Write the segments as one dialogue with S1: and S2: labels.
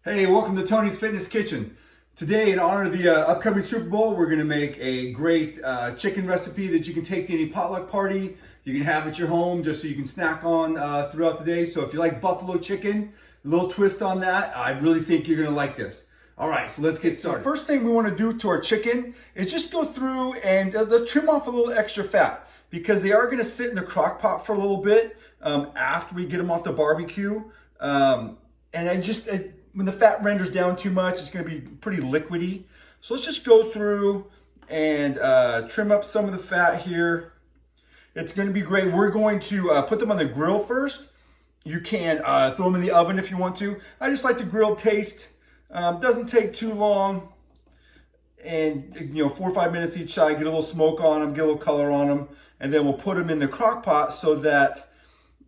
S1: Hey, welcome to Tony's Fitness Kitchen. Today, in honor of the upcoming Super Bowl, we're going to make a great chicken recipe that you can take to any potluck party. You can have at your home just so you can snack on throughout the day. So if you like buffalo chicken, a little twist on that, I really think you're going to like this. All right, so let's get started. The first thing we want to do to our chicken is just go through and let's trim off a little extra fat, because they are going to sit in the crock pot for a little bit after we get them off the barbecue. When the fat renders down too much, it's going to be pretty liquidy. So let's just go through and trim up some of the fat here. It's going to be great. We're going to put them on the grill first. You can throw them in the oven if you want to. I just like the grilled taste. Doesn't take too long. And 4 or 5 minutes each side, get a little smoke on them, get a little color on them. And then we'll put them in the crock pot so that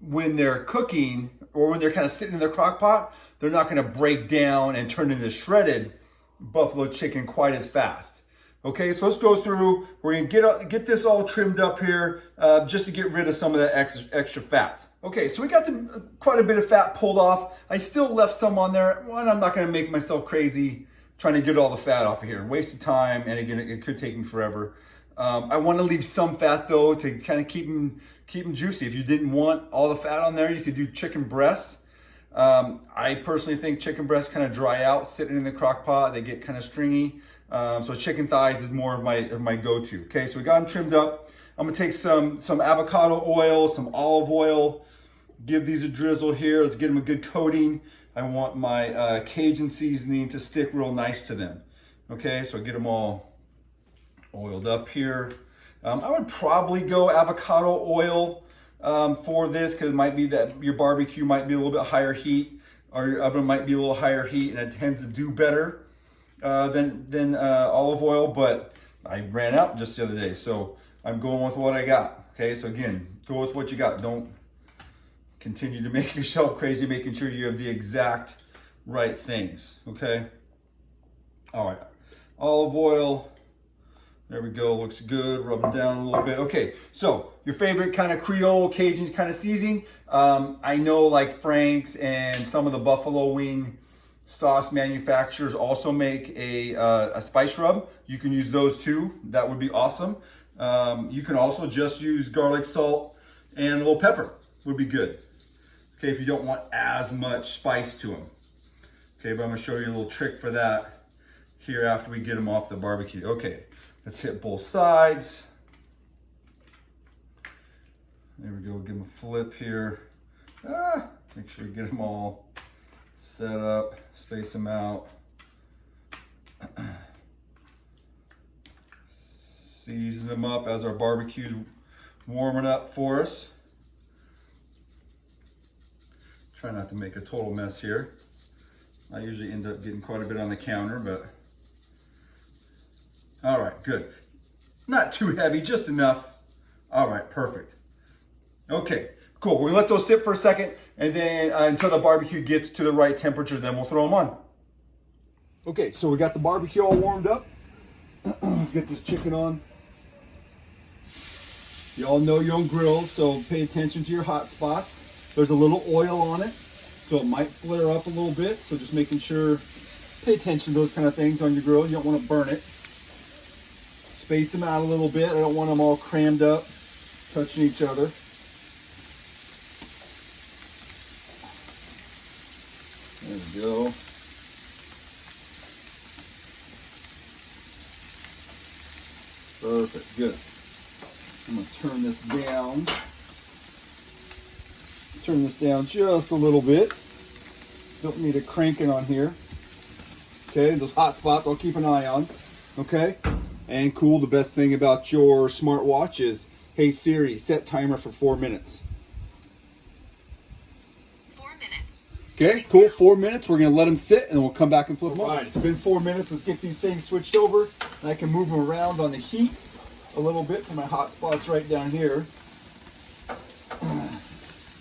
S1: when they're cooking or when they're kind of sitting in the crock pot, they're not going to break down and turn into shredded buffalo chicken quite as fast. Okay, so let's go through. We're going to get this all trimmed up here just to get rid of some of that extra fat. Okay, so we got quite a bit of fat pulled off. I still left some on there. One, I'm not going to make myself crazy trying to get all the fat off of here. Waste of time, and again, it could take me forever. I want to leave some fat though to kind of keep them juicy. If you didn't want all the fat on there, you could do chicken breasts. I personally think chicken breasts kind of dry out sitting in the crock pot. They get kind of stringy. So chicken thighs is more of my go-to. Okay, so we got them trimmed up. I'm gonna take some avocado oil, some olive oil, give these a drizzle here. Let's get them a good coating. I want my Cajun seasoning to stick real nice to them. Okay, so get them all oiled up here. I would probably go avocado oil for this, because it might be that your barbecue might be a little bit higher heat, or your oven might be a little higher heat, and it tends to do better than olive oil. But I ran out just the other day, so I'm going with what I got. Okay, so again, go with what you got. Don't continue to make yourself crazy, making sure you have the exact right things. Okay, all right, olive oil. There we go, looks good. Rub them down a little bit. Okay, so your favorite kind of Creole Cajun kind of seasoning. I know like Frank's and some of the buffalo wing sauce manufacturers also make a spice rub. You can use those too. That would be awesome. You can also just use garlic, salt, and a little pepper. Would be good. Okay, if you don't want as much spice to them. Okay, but I'm gonna show you a little trick for that here after we get them off the barbecue. Okay. Let's hit both sides. There we go, give them a flip here. Make sure you get them all set up, space them out. Season them up as our barbecue's warming up for us. Try not to make a total mess here. I usually end up getting quite a bit on the counter, but all right, good. Not too heavy, just enough. All right, perfect. Okay, cool. We're gonna let those sit for a second, and then until the barbecue gets to the right temperature, then we'll throw them on. Okay, so we got the barbecue all warmed up. Let's get this chicken on. You all know your own grills, so pay attention to your hot spots. There's a little oil on it, so it might flare up a little bit, so just making sure, pay attention to those kind of things on your grill. You don't want to burn it. Space them out a little bit. I don't want them all crammed up, touching each other. There we go. Perfect, good. I'm gonna turn this down. Turn this down just a little bit. Don't need to crank it on here. Okay, those hot spots I'll keep an eye on. Okay. And cool, the best thing about your smartwatch is, hey Siri, set timer for 4 minutes.
S2: 4 minutes.
S1: Okay, cool, 4 minutes. We're gonna let them sit and we'll come back and flip them. All right, it's been 4 minutes. Let's get these things switched over. And I can move them around on the heat a little bit for my hot spots right down here.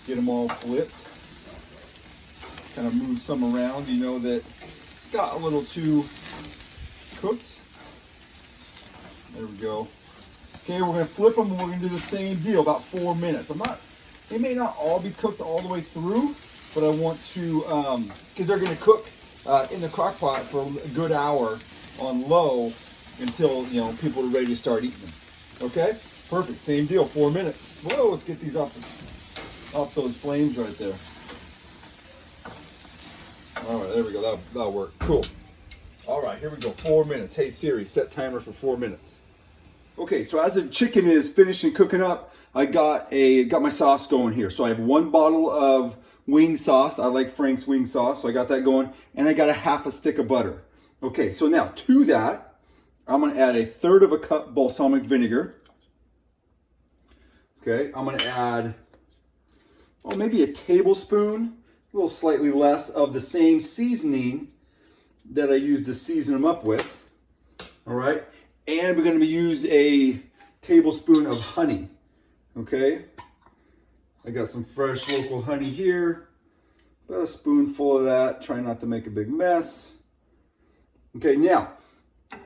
S1: Get them all flipped. Kind of move some around, you know, that got a little too cooked. There we go. Okay, we're gonna flip them and we're gonna do the same deal, about 4 minutes. They may not all be cooked all the way through, but I want to, because they're gonna cook in the crock pot for a good hour on low until, you know, people are ready to start eating them. Okay, perfect. Same deal, 4 minutes. Whoa, let's get these off those flames right there. All right, there we go. That'll work. Cool. All right, here we go. 4 minutes. Hey Siri, set timer for 4 minutes. Okay, so as the chicken is finishing cooking up, I got my sauce going here. So I have 1 bottle of wing sauce. I like Frank's wing sauce, so I got that going, and I got a half a stick of butter. Okay, so now to that, I'm gonna add 1/3 cup balsamic vinegar. Okay, I'm gonna add, oh, maybe a tablespoon, a little slightly less of the same seasoning that I used to season them up with. All right, and we're gonna use a tablespoon of honey. Okay, I got some fresh local honey here, about a spoonful of that. Try not to make a big mess. Okay, now,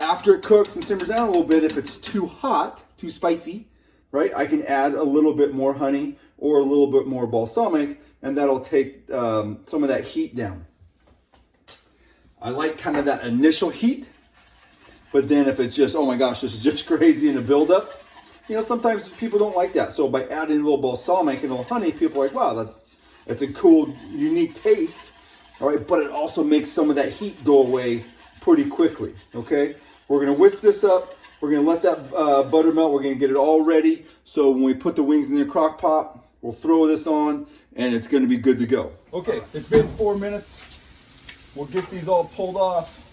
S1: after it cooks and simmers down a little bit, if it's too hot, too spicy, right, I can add a little bit more honey or a little bit more balsamic, and that'll take some of that heat down. I like kind of that initial heat, but then if it's just, oh my gosh, this is just crazy in a buildup, you know, sometimes people don't like that. So by adding a little balsamic and a little honey, people are like, wow, that's a cool, unique taste. All right, but it also makes some of that heat go away pretty quickly, okay? We're gonna whisk this up. We're gonna let that butter melt. We're gonna get it all ready. So when we put the wings in the crock pot, we'll throw this on and it's gonna be good to go. Okay, it's been 4 minutes. We'll get these all pulled off.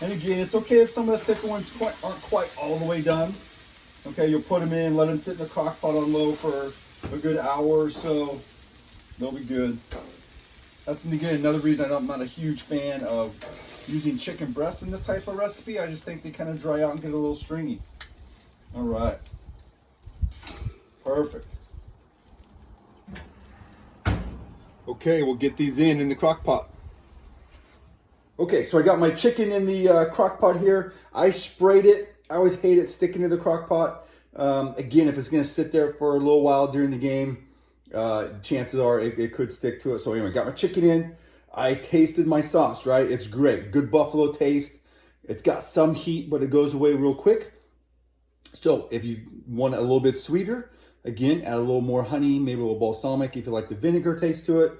S1: And again, it's okay if some of the thicker ones aren't quite all the way done. Okay, you'll put them in, let them sit in the crock pot on low for a good hour or so. They'll be good. That's, again, another reason I'm not a huge fan of using chicken breasts in this type of recipe. I just think they kind of dry out and get a little stringy. All right. Perfect. Okay, we'll get these in the crock pot. Okay, so I got my chicken in the crock pot here. I sprayed it. I always hate it sticking to the crock pot. Again, if it's going to sit there for a little while during the game, chances are it could stick to it. So anyway, got my chicken in. I tasted my sauce, right? It's great. Good buffalo taste. It's got some heat, but it goes away real quick. So if you want it a little bit sweeter, again, add a little more honey, maybe a little balsamic if you like the vinegar taste to it.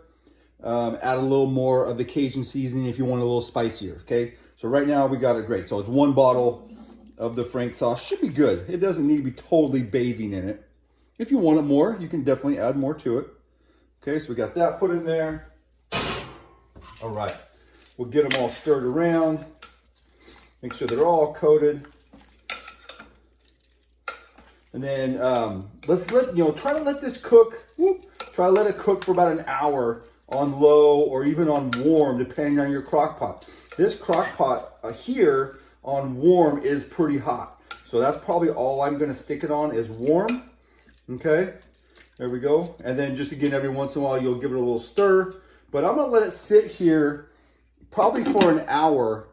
S1: Add a little more of the Cajun seasoning if you want a little spicier, okay? So right now we got it great. So it's 1 bottle of the Frank sauce. Should be good. It doesn't need to be totally bathing in it. If you want it more, you can definitely add more to it. Okay, so we got that put in there. All right, we'll get them all stirred around. Make sure they're all coated. And then try to let this cook. Try to let it cook for about an hour on low or even on warm, depending on your crock pot. This crock pot here on warm is pretty hot. So that's probably all I'm gonna stick it on is warm. Okay, there we go. And then just again, every once in a while, you'll give it a little stir. But I'm gonna let it sit here probably for an hour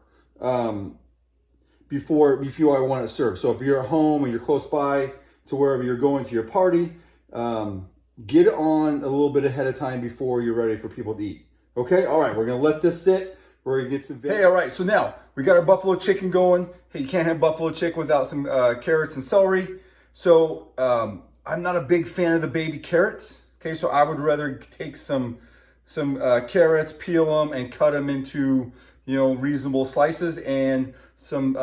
S1: before I want it served. So if you're at home and you're close by to wherever you're going to your party, get it on a little bit ahead of time before you're ready for people to eat. Okay, all right, we're gonna let this sit. We're gonna get some. Hey, all right, so now we got our buffalo chicken going. Hey, you can't have buffalo chicken without some carrots and celery. So I'm not a big fan of the baby carrots. Okay, so I would rather take some carrots, peel them, and cut them into, you know, reasonable slices, and some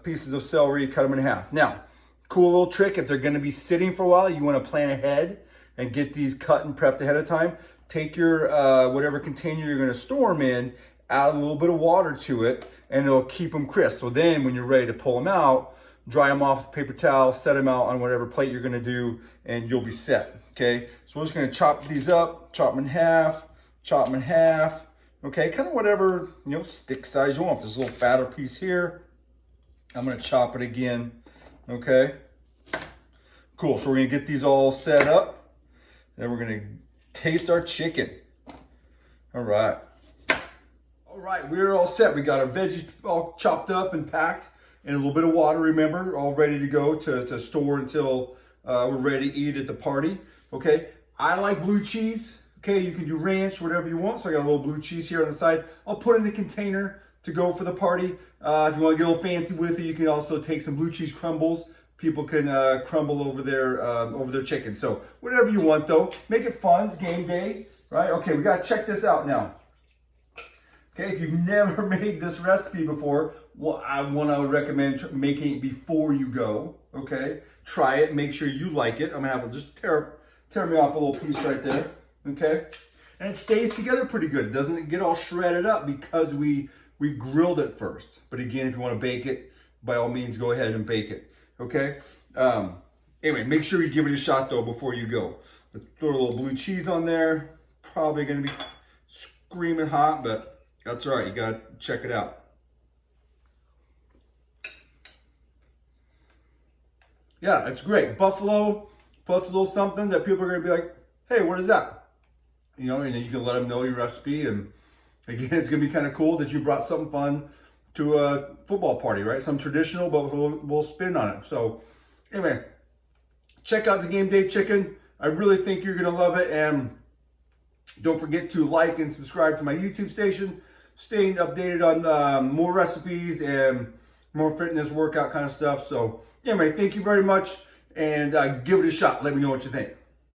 S1: pieces of celery, cut them in half. Now, cool little trick, if they're gonna be sitting for a while, you wanna plan ahead and get these cut and prepped ahead of time. Take your whatever container you're gonna store them in, add a little bit of water to it, and it'll keep them crisp. So then when you're ready to pull them out, dry them off with paper towel, set them out on whatever plate you're gonna do, and you'll be set, okay? So we're just gonna chop these up, chop them in half, okay? Kind of whatever, you know, stick size you want. If there's a little fatter piece here, I'm gonna chop it again, okay? Cool, so we're gonna get these all set up, then we're gonna taste our chicken. All right. All right, we're all set. We got our veggies all chopped up and packed, and a little bit of water, remember, all ready to go to store until we're ready to eat at the party. Okay, I like blue cheese. Okay, you can do ranch, whatever you want. So I got a little blue cheese here on the side. I'll put in the container to go for the party. If you want to get a little fancy with it, you can also take some blue cheese crumbles. People can crumble over their chicken. So whatever you want though, make it fun. It's game day, right? Okay, we gotta check this out now. Okay, if you've never made this recipe before, well, I would recommend making it before you go. Okay, try it, make sure you like it. I'm gonna have to just tear me off a little piece right there. Okay, and it stays together pretty good. It doesn't get all shredded up because we grilled it first. But again, if you want to bake it, by all means, go ahead and bake it. Okay. Anyway, make sure you give it a shot though before you go. Let's throw a little blue cheese on there. Probably going to be screaming hot, but that's all right. You got to check it out. Yeah, it's great. Buffalo plus a little something that people are going to be like, hey, what is that? You know, and then you can let them know your recipe. And again, it's going to be kind of cool that you brought something fun to a football party, right? Some traditional, but with a little spin on it. So anyway, check out the Game Day Chicken. I really think you're going to love it. And don't forget to like and subscribe to my YouTube station. Staying updated on more recipes and more fitness workout kind of stuff. So anyway, thank you very much. And give it a shot. Let me know what you think.